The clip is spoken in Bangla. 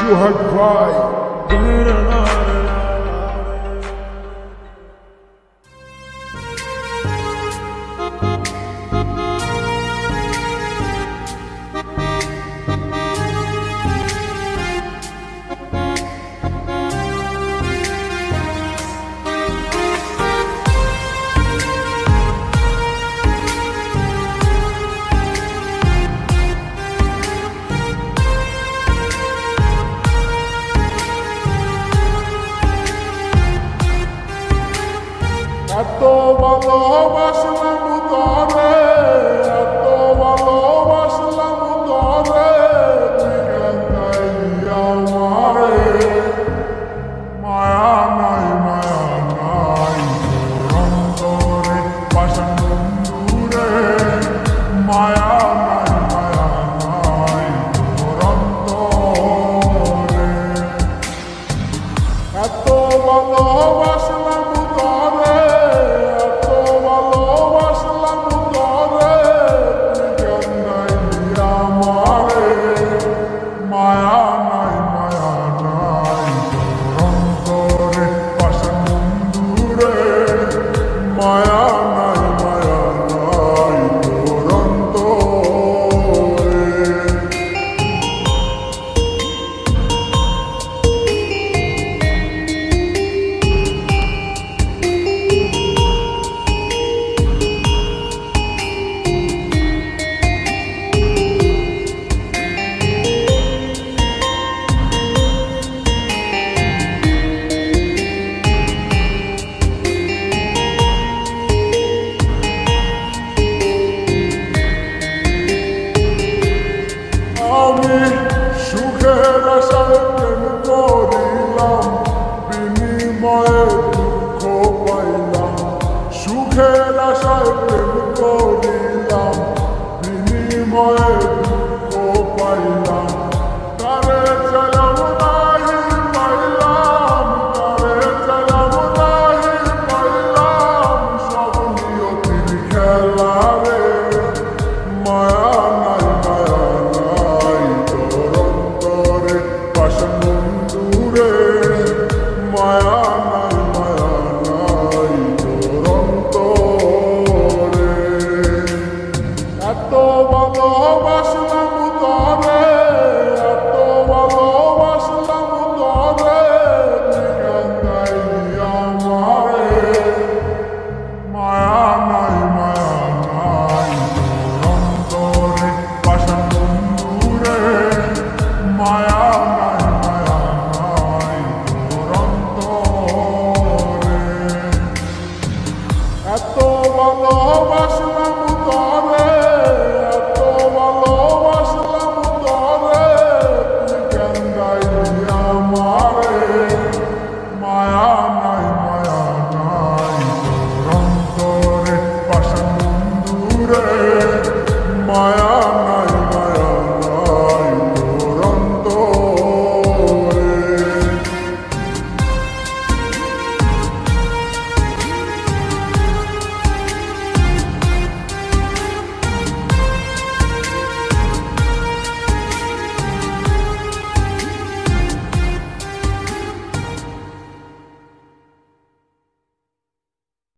সোহাগ ভাই। এত ভালোবাসলাম তরে, এত ভালোবাসলাম তরে, তুই কান্দাইলি আমারে। মায়া নাই মায়া নাই তোর অন্তরে পাষাণ বন্ধুরে, মায়া নাই মায়া নাই তোর অন্তরে। এত ভালোবাসলাম তরে, এত ভালোবাসলাম তরে, তুই কান্দাইলি আমারে। মায়া নাই মায়া নাই তোর অন্তরে পাষাণ বন্ধুরে, মায়া নাই মায়া নাই তোর অন্তরে। আমি সুখের আশায় প্রেম করিলাম, বিনিময়ে দুঃখ পাইলাম। সুখের আশায় প্রেম করিলাম, বিনিময়ে দুঃখ পাইলাম। তারে চাইলাম নাহি পাইলাম, তারে চাইলাম নাহি পাইলাম, সব নিয়তির খেলা রে। মায়া নাই মায়া নাই তোর অন্তরে পাষাণ বন্ধুরে, মায়া নাই মায়া নাই তোর অন্তরে। এত ভালোবাসলাম তরে, এত ভালোবাসলাম তরে, তুই কান্দাইলি আমারে। মায়া নাই মায়া নাই তোর অন্তরে পাষাণ বন্ধুরে, মায়া নাই মায়া নাই তোর অন্তরে। এত ভালোবাসলাম তরে, এত ভালোবাসলাম তরে, তুই কান্দাইলি আমারে। মায়া